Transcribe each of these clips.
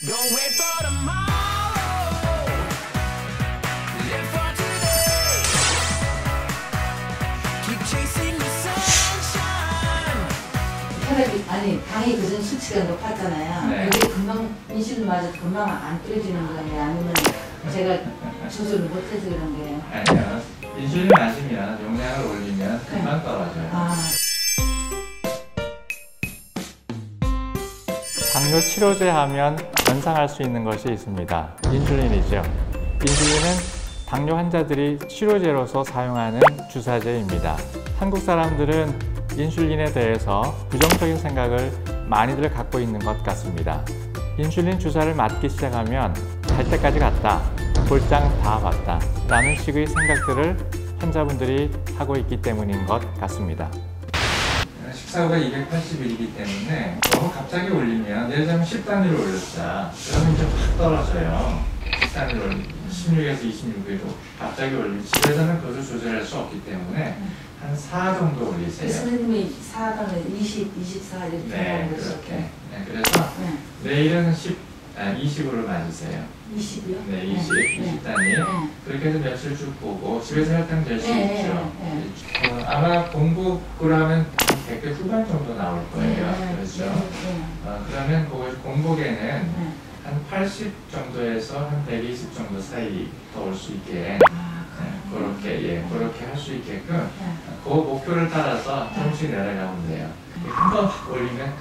Don't wait for tomorrow. Live for today. Keep chasing the sunshine. 혈압이 아니 당이 그전 수치가 높았잖아요. 네. 그게 금방 인슐린 맞아도 금방 안 떨어지는 거예요. 아니면 제가 조절을 못해서 그런 거예요. 아니요. 인슐린 마시면 용량을 올리면 금방 떨어져요. 아. 당뇨 치료제 하면 연상할 수 있는 것이 있습니다. 인슐린이죠. 인슐린은 당뇨 환자들이 치료제로서 사용하는 주사제입니다. 한국 사람들은 인슐린에 대해서 부정적인 생각을 많이들 갖고 있는 것 같습니다. 인슐린 주사를 맞기 시작하면 갈 때까지 갔다, 볼장 다 봤다 라는 식의 생각들을 환자분들이 하고 있기 때문인 것 같습니다. 식사후가 280일이기 때문에 너무 갑자기 올리면 예를 들면 10단위로 올렸다. 그러면 이제 확 떨어져요. 10단위로 올리면 16에서 26으로 갑자기 올리면 집에서는 그것을 조절할 수 없기 때문에 한 4 정도 올리세요. 선생님이 4단을 20, 24 이렇게 네, 하는 거죠. 그렇게. 네, 그래서 내일은 20으로 맞으세요. 20이요? 네, 20단위. 그렇게 해서 며칠 쭉 보고 집에서 혈당 잴 수 있죠. 아마 공복을 하면 100대 후반 정도 나올 거예요. 그렇죠? 그러면 공복에는 한 80 정도에서 한 120 정도 사이 더 올 수 있게 그렇게 할 수 있게끔 그 목표를 따라서 조금씩 내려가면 돼요. 한번 확 올리면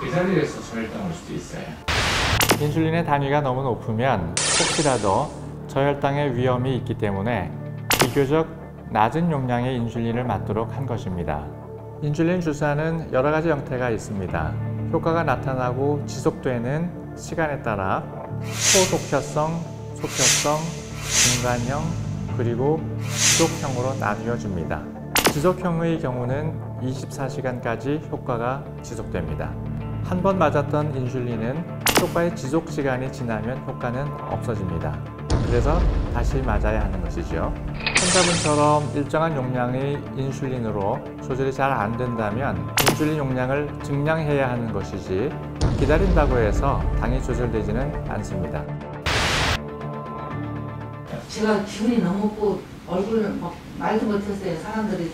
그 자리에서 저혈당 올 수도 있어요. 인슐린의 단위가 너무 높으면 혹시라도 저혈당의 위험이 있기 때문에 비교적 낮은 용량의 인슐린을 맞도록 한 것입니다. 인슐린 주사는 여러 가지 형태가 있습니다. 효과가 나타나고 지속되는 시간에 따라 초속혈성, 속혈성, 중간형, 그리고 지속형으로 나뉘어 줍니다. 지속형의 경우는 24시간까지 효과가 지속됩니다. 한 번 맞았던 인슐린은 효과의 지속 시간이 지나면 효과는 없어집니다. 그래서 다시 맞아야 하는 것이죠. 환자분처럼 일정한 용량의 인슐린으로 조절이 잘 안 된다면 인슐린 용량을 증량해야 하는 것이지 기다린다고 해서 당이 조절되지는 않습니다. 제가 기운이 너무 없고 얼굴을 막 말도 못했어요. 사람들이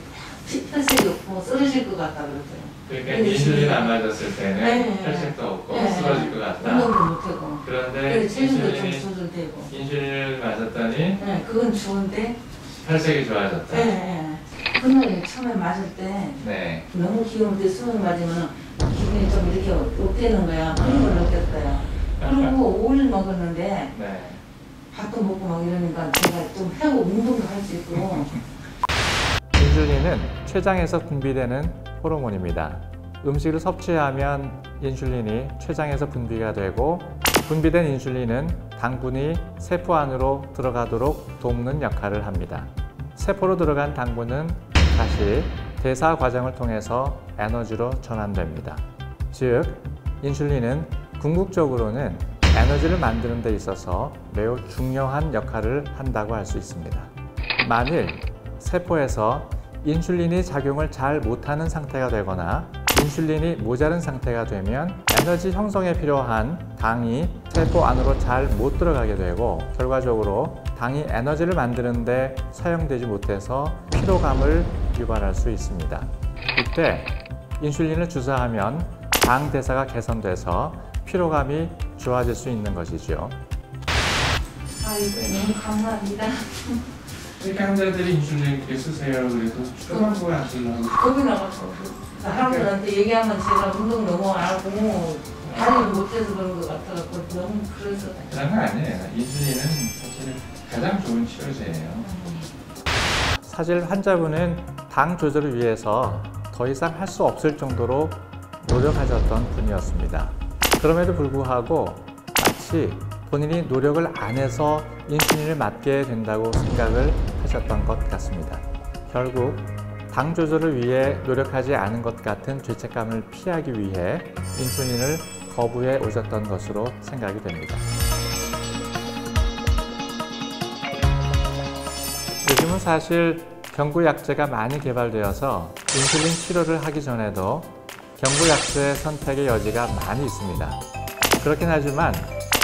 혈색이 없고 쓰러질 것 같다 그랬어요. 그러니까 인슐린 안 맞았을 때는 혈색도 없고 쓰러질 것 같다. 운동도 못하고. 그런데 체중도 좀 조절되고. 인슐린을 맞았더니 네, 그건 좋은데 혈색이 좋아졌다. 그날 처음에 맞을 때 너무 기운인데 숨을 맞으면 기분이 좀 이렇게 업되는 거야. 그런 걸 느꼈어요. 그리고 5일 먹었는데 밥도 먹고 막 이러니까 제가 좀 해고 운동도 할 수 있고. 인슐린은 췌장에서 분비되는 호르몬입니다. 음식을 섭취하면 인슐린이 췌장에서 분비가 되고 분비된 인슐린은 당분이 세포 안으로 들어가도록 돕는 역할을 합니다. 세포로 들어간 당분은 다시 대사 과정을 통해서 에너지로 전환됩니다. 즉, 인슐린은 궁극적으로는 에너지를 만드는 데 있어서 매우 중요한 역할을 한다고 할 수 있습니다. 만일 세포에서 인슐린이 작용을 잘 못하는 상태가 되거나 인슐린이 모자른 상태가 되면 에너지 형성에 필요한 당이 세포 안으로 잘 못 들어가게 되고 결과적으로 당이 에너지를 만드는 데 사용되지 못해서 피로감을 유발할 수 있습니다. 이때 인슐린을 주사하면 당 대사가 개선돼서 피로감이 좋아질 수 있는 것이죠. 아이고, 너무 감사합니다. 이렇게 환자들이 인슐린 이렇게 쓰세요. 그래서 조그만 거 안 쓰려고. 겁이 나가지고 사람들한테 얘기하면 제가 운동 너무 안 하고 다리를 못해서 그런 것 같아갖고 너무 그래서. 그런 건 아니에요. 인슐린은 사실 가장 좋은 치료제예요. 사실 환자분은 당 조절을 위해서 더 이상 할 수 없을 정도로 노력하셨던 분이었습니다. 그럼에도 불구하고 마치 본인이 노력을 안 해서 인슐린을 맞게 된다고 생각을 하셨던 것 같습니다. 결국 당 조절을 위해 노력하지 않은 것 같은 죄책감을 피하기 위해 인슐린을 거부해 오셨던 것으로 생각이 됩니다. 요즘은 사실 경구약제가 많이 개발되어서 인슐린 치료를 하기 전에도 경구약제 선택의 여지가 많이 있습니다. 그렇긴 하지만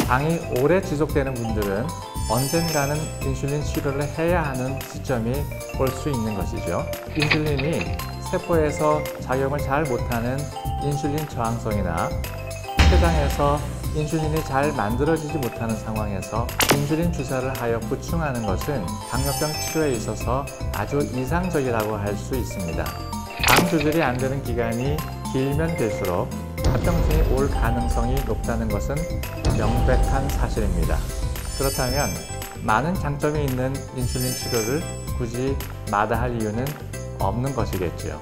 당이 오래 지속되는 분들은 언젠가는 인슐린 치료를 해야 하는 시점이 올 수 있는 것이죠. 인슐린이 세포에서 작용을 잘 못하는 인슐린 저항성이나 췌장에서 인슐린이 잘 만들어지지 못하는 상황에서 인슐린 주사를 하여 보충하는 것은 당뇨병 치료에 있어서 아주 이상적이라고 할 수 있습니다. 당 조절이 안 되는 기간이 길면 길수록 합병증이 올 가능성이 높다는 것은 명백한 사실입니다. 그렇다면 많은 장점이 있는 인슐린 치료를 굳이 마다할 이유는 없는 것이겠지요.